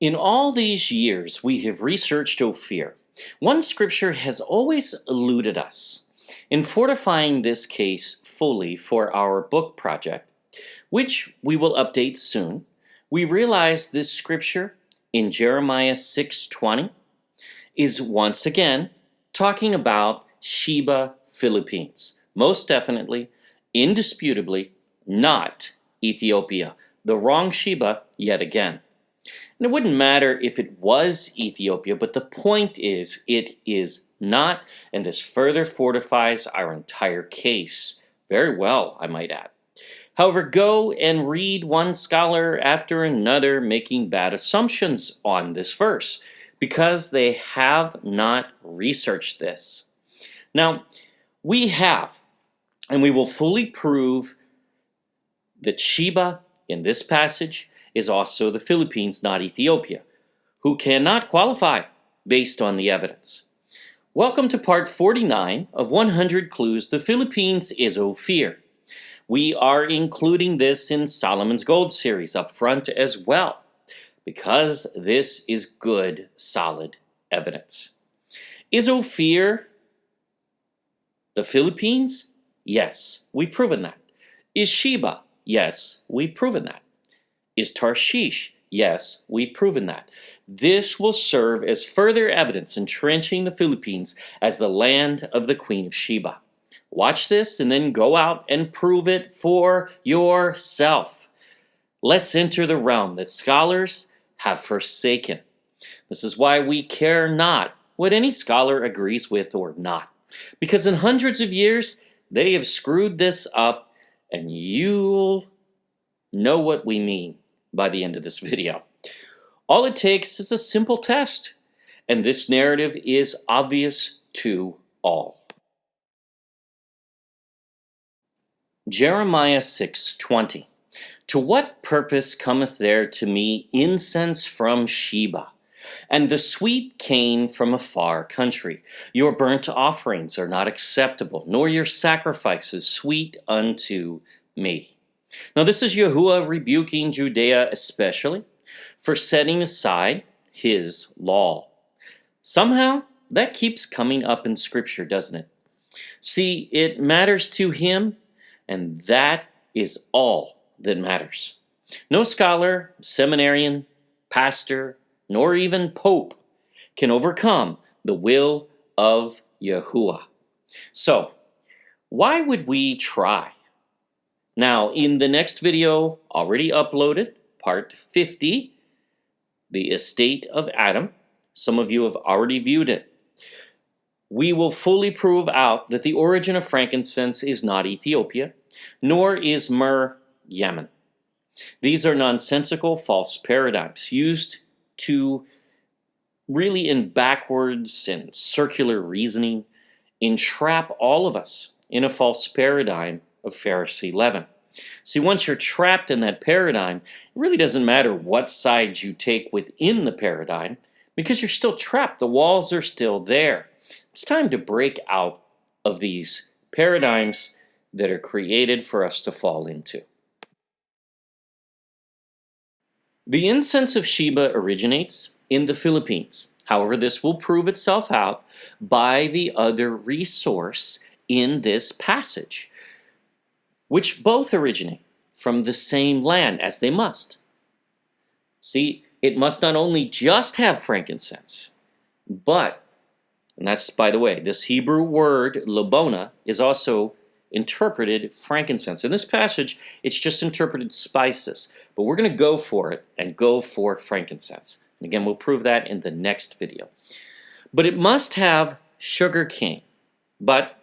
In all these years we have researched Ophir, one scripture has always eluded us. In fortifying this case fully for our book project, which we will update soon, we realize this scripture in Jeremiah 6:20 is once again talking about Sheba, Philippines. Most definitely, indisputably, not Ethiopia. The wrong Sheba yet again. And it wouldn't matter if it was Ethiopia, but the point is, it is not, and this further fortifies our entire case. Very well, I might add. However, go and read one scholar after another making bad assumptions on this verse, because they have not researched this. Now, we have, and we will fully prove that Sheba in this passage is also the Philippines, not Ethiopia, who cannot qualify based on the evidence. Welcome to part 49 of 100 Clues. The Philippines is Ophir. We are including this in Solomon's Gold series up front as well, because this is good, solid evidence. Is Ophir the Philippines? Yes, we've proven that. Is Sheba? Yes, we've proven that. Is Tarshish? Yes, we've proven that. This will serve as further evidence entrenching the Philippines as the land of the Queen of Sheba. Watch this and then go out and prove it for yourself. Let's enter the realm that scholars have forsaken. This is why we care not what any scholar agrees with or not, because in hundreds of years they have screwed this up, and you'll know what we mean by the end of this video. All it takes is a simple test, and this narrative is obvious to all. Jeremiah 6:20. To what purpose cometh there to me incense from Sheba, and the sweet cane from a far country? Your burnt offerings are not acceptable, nor your sacrifices sweet unto me. Now this is Yahuwah rebuking Judea especially for setting aside his law. Somehow that keeps coming up in scripture, doesn't it? See, it matters to him, and that is all that matters. No scholar, seminarian, pastor, nor even pope can overcome the will of Yahuwah. So, why would we try? Now, in the next video, already uploaded, part 50, the estate of Adam, some of you have already viewed it. We will fully prove out that the origin of frankincense is not Ethiopia, nor is myrrh Yemen. These are nonsensical false paradigms used to really, in backwards and circular reasoning, entrap all of us in a false paradigm of Pharisee leaven. See, once you're trapped in that paradigm, it really doesn't matter what side you take within the paradigm, because you're still trapped. The walls are still there. It's time to break out of these paradigms that are created for us to fall into. The incense of Sheba originates in the Philippines. However, this will prove itself out by the other resource in this passage, which both originate from the same land, as they must. See, it must not only just have frankincense, but, and that's, by the way, this Hebrew word, labona, is also interpreted frankincense. In this passage, it's just interpreted spices, but we're going to go for it and go for frankincense. And again, we'll prove that in the next video. But it must have sugar cane. But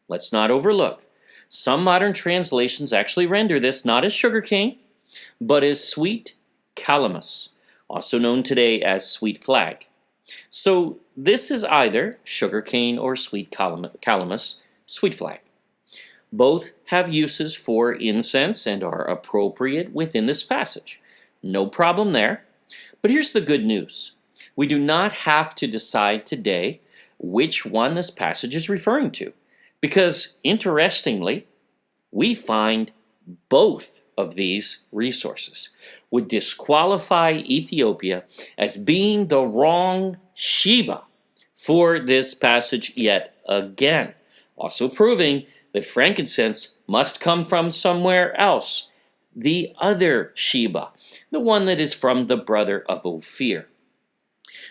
let's not overlook, some modern translations actually render this not as sugarcane, but as sweet calamus, also known today as sweet flag. So this is either sugarcane or sweet calamus, sweet flag. Both have uses for incense and are appropriate within this passage. No problem there. But here's the good news. We do not have to decide today which one this passage is referring to, because, interestingly, we find both of these resources would disqualify Ethiopia as being the wrong Sheba for this passage yet again, also proving that frankincense must come from somewhere else, the other Sheba, the one that is from the brother of Ophir.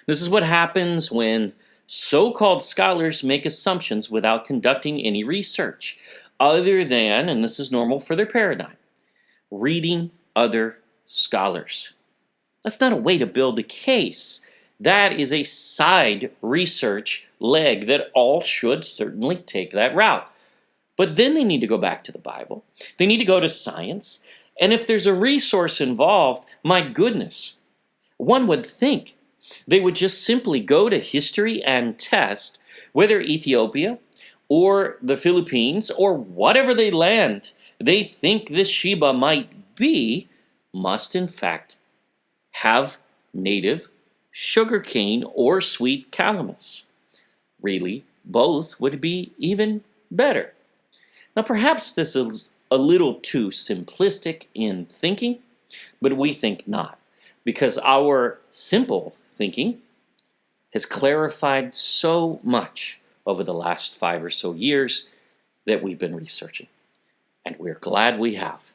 This is what happens when so-called scholars make assumptions without conducting any research, other than, and this is normal for their paradigm, reading other scholars. That's not a way to build a case. That is a side research leg that all should certainly take that route. But then they need to go back to the Bible. They need to go to science. And if there's a resource involved, my goodness, one would think they would just simply go to history and test whether Ethiopia or the Philippines or whatever they think this Sheba might be, must in fact have native sugarcane or sweet calamus. Really, both would be even better. Now perhaps this is a little too simplistic in thinking, but we think not, because our simple thinking has clarified so much over the last 5 or so years that we've been researching, and we're glad we have.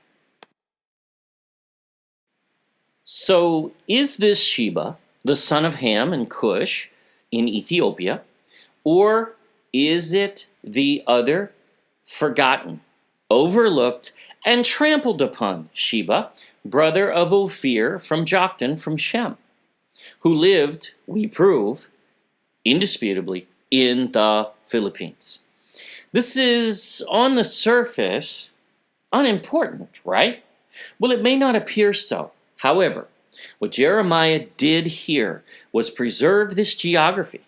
So is this Sheba the son of Ham and Cush in Ethiopia, or is it the other forgotten, overlooked, and trampled upon Sheba, brother of Ophir from Joktan from Shem, who lived, we prove, indisputably, in the Philippines? This is, on the surface, unimportant, right? Well, it may not appear so. However, what Jeremiah did here was preserve this geography,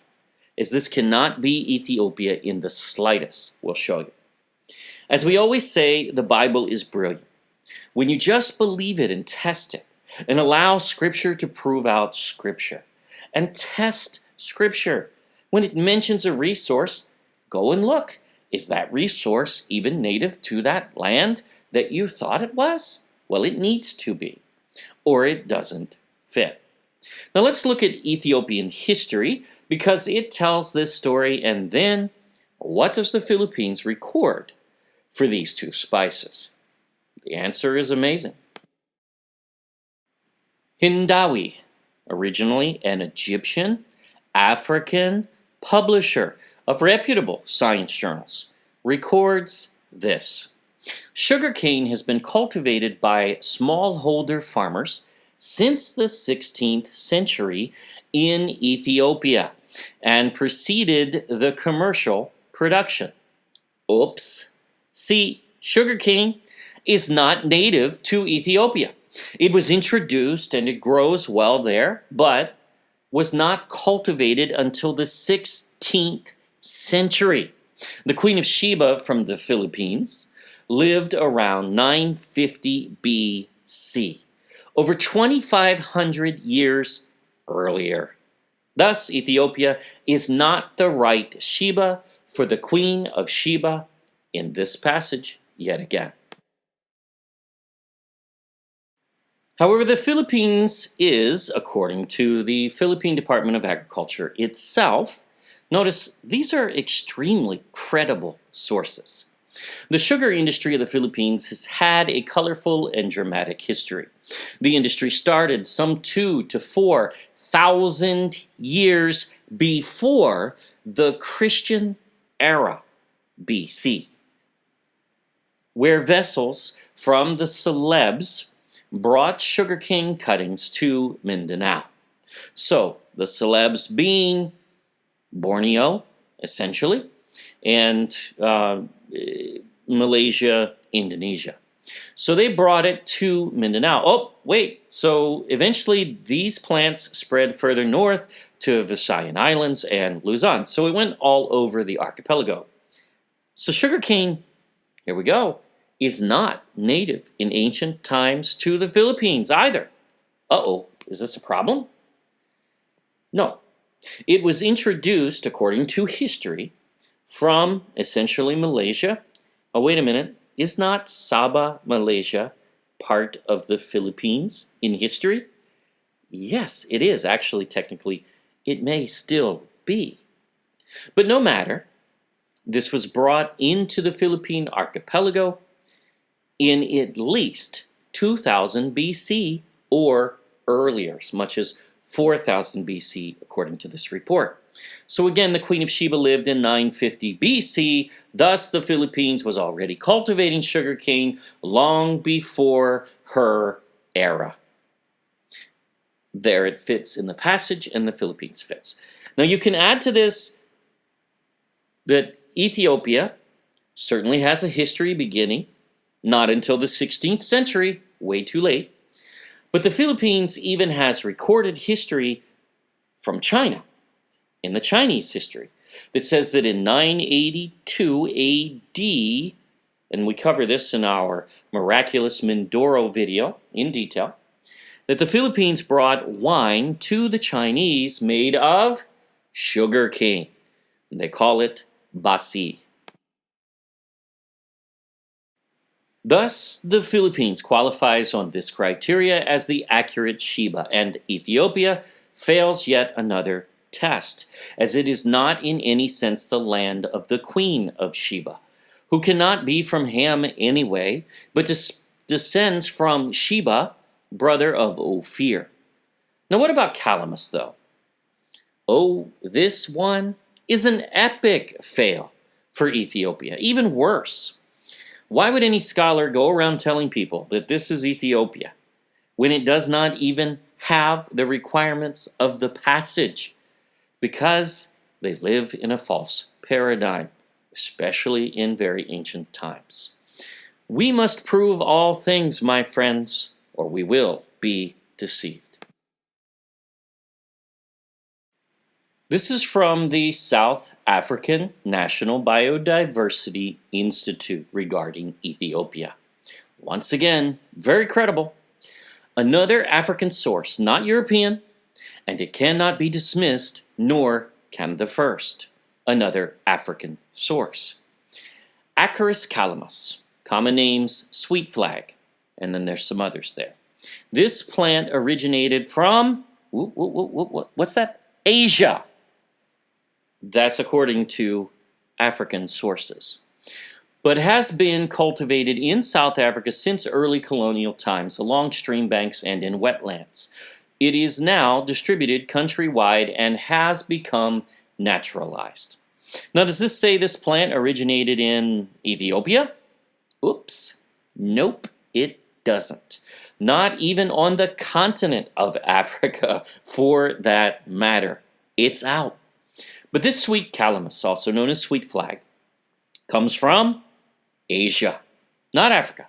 as this cannot be Ethiopia in the slightest. We'll show you. As we always say, the Bible is brilliant. When you just believe it and test it, and allow Scripture to prove out Scripture, and test Scripture. When it mentions a resource, go and look. Is that resource even native to that land that you thought it was? Well, it needs to be, or it doesn't fit. Now let's look at Ethiopian history, because it tells this story, and then what does the Philippines record for these two spices? The answer is amazing. Hindawi, originally an Egyptian, African publisher of reputable science journals, records this. Sugarcane has been cultivated by smallholder farmers since the 16th century in Ethiopia and preceded the commercial production. Oops. See, sugarcane is not native to Ethiopia. It was introduced and it grows well there, but was not cultivated until the 16th century. The Queen of Sheba from the Philippines lived around 950 BC, over 2,500 years earlier. Thus, Ethiopia is not the right Sheba for the Queen of Sheba in this passage yet again. However, the Philippines is, according to the Philippine Department of Agriculture itself, notice these are extremely credible sources. The sugar industry of the Philippines has had a colorful and dramatic history. The industry started some 2,000 to 4,000 years before the Christian era, BC, where vessels from the Celebes brought sugarcane cuttings to Mindanao. So, the Celebes being Borneo, essentially, and Malaysia, Indonesia. So they brought it to Mindanao. Oh, wait, so eventually these plants spread further north to Visayan Islands and Luzon. So it went all over the archipelago. So sugarcane, here we go, is not native in ancient times to the Philippines either. Uh-oh, is this a problem? No. It was introduced, according to history, from essentially Malaysia. Oh, wait a minute. Is not Sabah, Malaysia, part of the Philippines in history? Yes, it is. Actually, technically, it may still be. But no matter, this was brought into the Philippine archipelago in at least 2000 BC or earlier, as much as 4000 BC, according to this report. So again, the Queen of Sheba lived in 950 BC, thus the Philippines was already cultivating sugarcane long before her era. There it fits in the passage, and the Philippines fits. Now you can add to this that Ethiopia certainly has a history beginning not until the 16th century, way too late. But the Philippines even has recorded history from China, in the Chinese history, that says that in 982 AD, and we cover this in our miraculous Mindoro video in detail, that the Philippines brought wine to the Chinese made of sugar cane. And they call it basi. Thus, the Philippines qualifies on this criteria as the accurate Sheba, and Ethiopia fails yet another test, as it is not in any sense the land of the Queen of Sheba, who cannot be from Ham anyway, but descends from Sheba, brother of Ophir. Now what about Calamus, though? Oh, this one is an epic fail for Ethiopia, even worse. Why would any scholar go around telling people that this is Ethiopia when it does not even have the requirements of the passage? Because they live in a false paradigm, especially in very ancient times. We must prove all things, my friends, or we will be deceived. This is from the South African National Biodiversity Institute regarding Ethiopia. Once again, very credible. Another African source, not European, and it cannot be dismissed, nor can the first. Another African source. Acarus calamus, common names sweet flag, and then there's some others there. This plant originated from, what's that? Asia. That's according to African sources, but has been cultivated in South Africa since early colonial times along stream banks and in wetlands. It is now distributed countrywide and has become naturalized. Now, does this say this plant originated in Ethiopia? Oops. Nope, it doesn't. Not even on the continent of Africa, for that matter. It's out. But this sweet calamus, also known as sweet flag, comes from Asia, not Africa,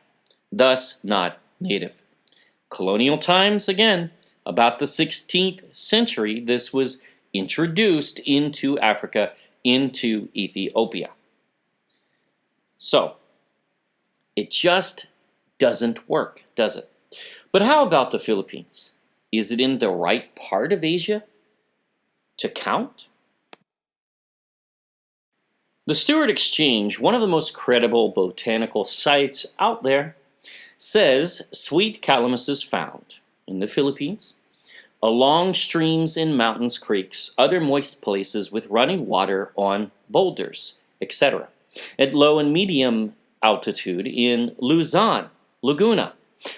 thus not native. Colonial times, again, about the 16th century, this was introduced into Africa, into Ethiopia. So, it just doesn't work, does it? But how about the Philippines? Is it in the right part of Asia to count? The Stewart Exchange, one of the most credible botanical sites out there, says sweet calamus is found in the Philippines, along streams in mountains, creeks, other moist places with running water on boulders, etc. At low and medium altitude in Luzon, Laguna.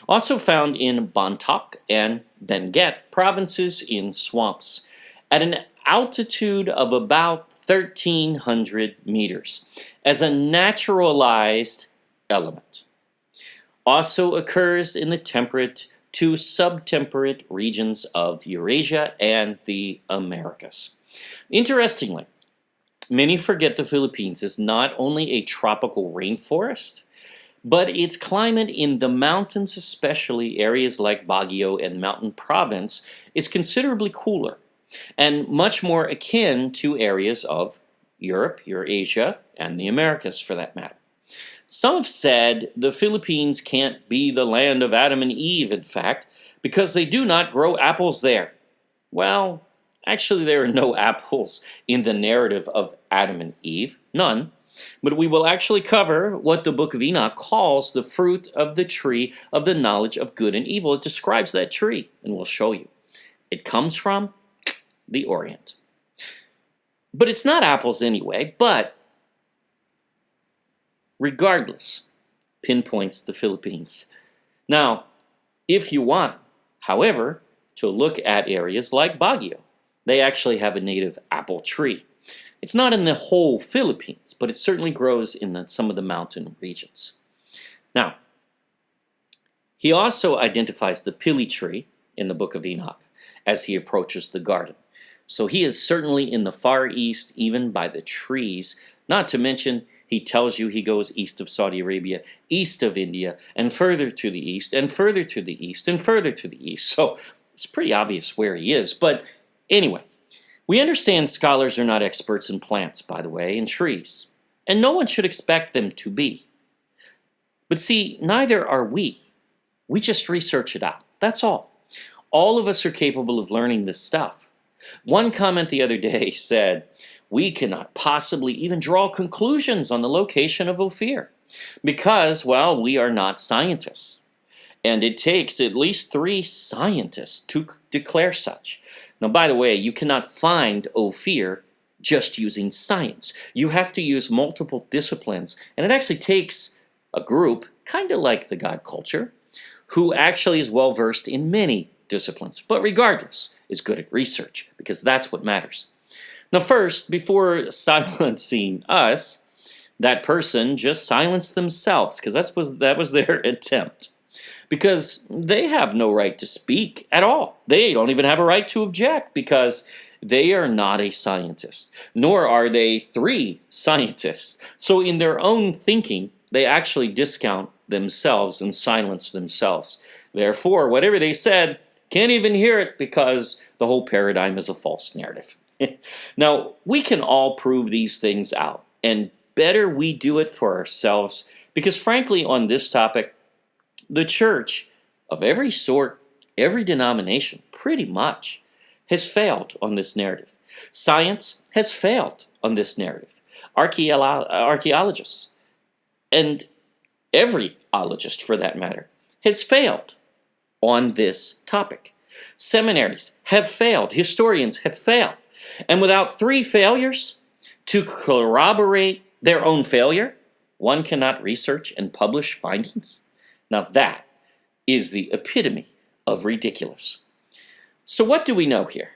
Also found in Bontoc and Benguet provinces in swamps. At an altitude of about 1,300 meters as a naturalized element. Also occurs in the temperate to subtemperate regions of Eurasia and the Americas. Interestingly, many forget the Philippines is not only a tropical rainforest, but its climate in the mountains, especially areas like Baguio and Mountain Province, is considerably cooler and much more akin to areas of Europe, Eurasia, and the Americas for that matter. Some have said the Philippines can't be the land of Adam and Eve, in fact, because they do not grow apples there. Well, actually there are no apples in the narrative of Adam and Eve, none. But we will actually cover what the book of Enoch calls the fruit of the tree of the knowledge of good and evil. It describes that tree, and we'll show you. It comes from the Orient. But it's not apples anyway, but regardless, pinpoints the Philippines. Now, if you want, however, to look at areas like Baguio, they actually have a native apple tree. It's not in the whole Philippines, but it certainly grows in some of the mountain regions. Now, he also identifies the pili tree in the book of Enoch as he approaches the garden. So he is certainly in the Far East, even by the trees. Not to mention, he tells you he goes east of Saudi Arabia, east of India, and further to the east, and further to the east, and further to the east. So it's pretty obvious where he is. But anyway, we understand scholars are not experts in plants, by the way, and trees. And no one should expect them to be. But see, neither are we. We just research it out. That's all. All of us are capable of learning this stuff. One comment the other day said, we cannot possibly even draw conclusions on the location of Ophir because, well, we are not scientists. And it takes at least 3 scientists to declare such. Now, by the way, you cannot find Ophir just using science. You have to use multiple disciplines, and it actually takes a group, kind of like the God culture, who actually is well-versed in many disciplines, but regardless, is good at research, because that's what matters. Now first, before silencing us, that person just silenced themselves, because that was their attempt. Because they have no right to speak at all. They don't even have a right to object, because they are not a scientist, nor are they 3 scientists. So in their own thinking, they actually discount themselves and silence themselves. Therefore, whatever they said, can't even hear it because the whole paradigm is a false narrative. Now, we can all prove these things out, and better we do it for ourselves, because frankly, on this topic, the church of every sort, every denomination, pretty much, has failed on this narrative. Science has failed on this narrative. Archaeologists, and every ologist for that matter, has failed on this topic. Seminaries have failed. Historians have failed. And without 3 failures to corroborate their own failure, one cannot research and publish findings. Now that is the epitome of ridiculous. So what do we know here?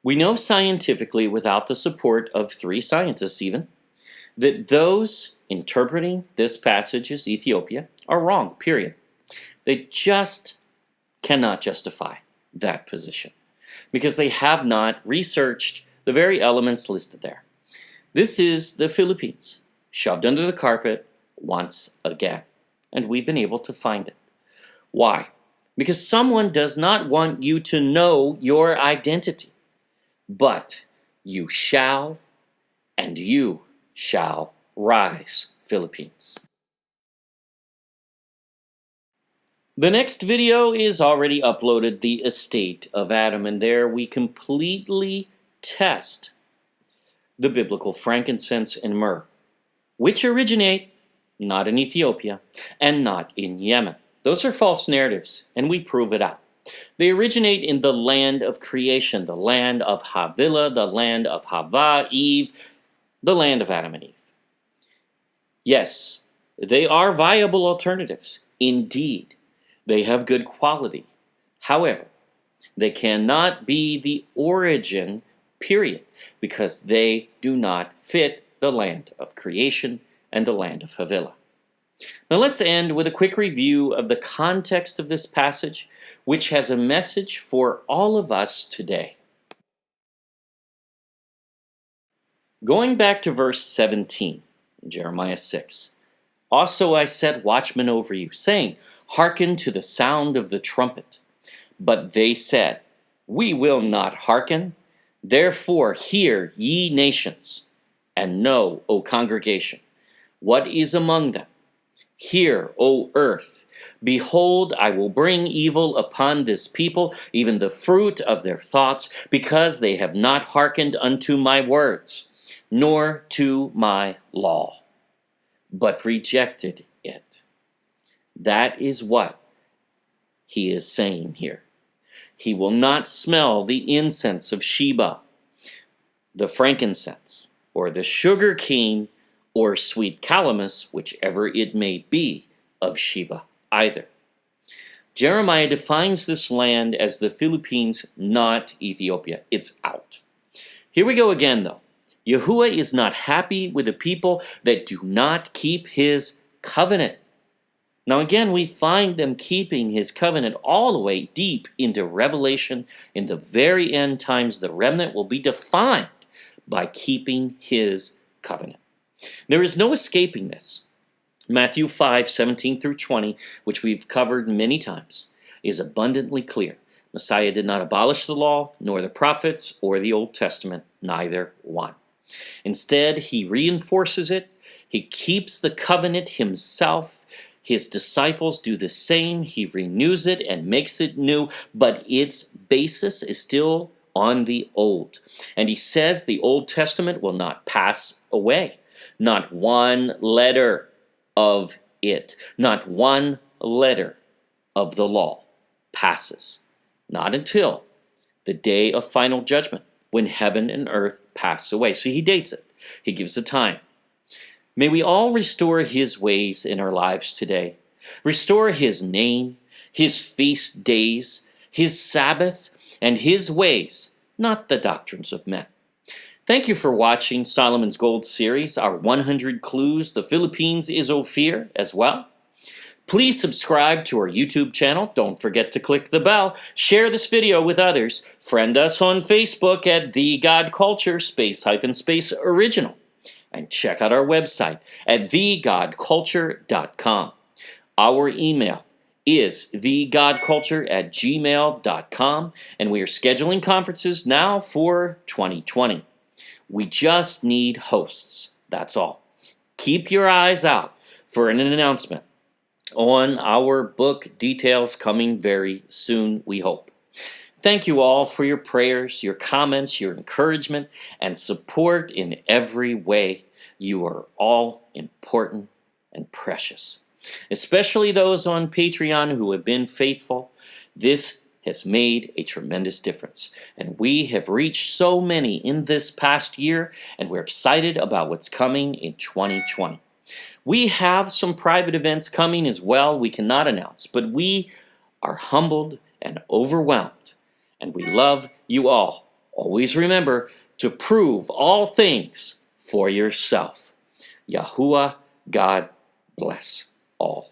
We know scientifically, without the support of 3 scientists even, that those interpreting this passage as Ethiopia are wrong, period. They just cannot justify that position because they have not researched the very elements listed there. This is the Philippines, shoved under the carpet once again, and we've been able to find it. Why? Because someone does not want you to know your identity, but you shall, and you shall rise, Philippines. The next video is already uploaded, The Estate of Adam, and there we completely test the biblical frankincense and myrrh, which originate not in Ethiopia and not in Yemen. Those are false narratives, and we prove it out. They originate in the land of creation, the land of Havilah, the land of Hava, Eve, the land of Adam and Eve. Yes, they are viable alternatives, indeed. They have good quality. However, they cannot be the origin, period, because they do not fit the land of creation and the land of Havilah. Now let's end with a quick review of the context of this passage, which has a message for all of us today. Going back to verse 17, Jeremiah 6. Also I set watchmen over you, saying, Hearken to the sound of the trumpet. But they said, We will not hearken. Therefore hear, ye nations, and know, O congregation, what is among them, Hear, O earth, behold, I will bring evil upon this people, even the fruit of their thoughts, because they have not hearkened unto my words, nor to my law, but rejected it. That is what he is saying here. He will not smell the incense of Sheba, the frankincense, or the sugarcane, or sweet calamus, whichever it may be, of Sheba either. Jeremiah defines this land as the Philippines, not Ethiopia. It's out. Here we go again, though. Yahuwah is not happy with the people that do not keep his covenant. Now again, we find them keeping his covenant all the way deep into Revelation. In the very end times, the remnant will be defined by keeping his covenant. There is no escaping this. Matthew 5:17 through 20, which we've covered many times, is abundantly clear. Messiah did not abolish the law, nor the prophets, or the Old Testament, neither one. Instead, he reinforces it. He keeps the covenant himself. His disciples do the same. He renews it and makes it new, but its basis is still on the old. And he says the Old Testament will not pass away. Not one letter of it, not one letter of the law passes. Not until the day of final judgment, when heaven and earth pass away. See, he dates it. He gives a time. May we all restore his ways in our lives today. Restore his name, his feast days, his Sabbath, and his ways, not the doctrines of men. Thank you for watching Solomon's Gold series, our 100 Clues. The Philippines is Ophir as well. Please subscribe to our YouTube channel. Don't forget to click the bell. Share this video with others. Friend us on Facebook at The God Culture _space original. And check out our website at thegodculture.com. Our email is thegodculture@gmail.com, and we are scheduling conferences now for 2020. We just need hosts, that's all. Keep your eyes out for an announcement on our book details coming very soon, we hope. Thank you all for your prayers, your comments, your encouragement, and support in every way. You are all important and precious, especially those on Patreon who have been faithful. This has made a tremendous difference, and we have reached so many in this past year, and we're excited about what's coming in 2020. We have some private events coming as well we cannot announce, but we are humbled and overwhelmed, and we love you all. Always remember to prove all things for yourself. Yahuwah, God bless all.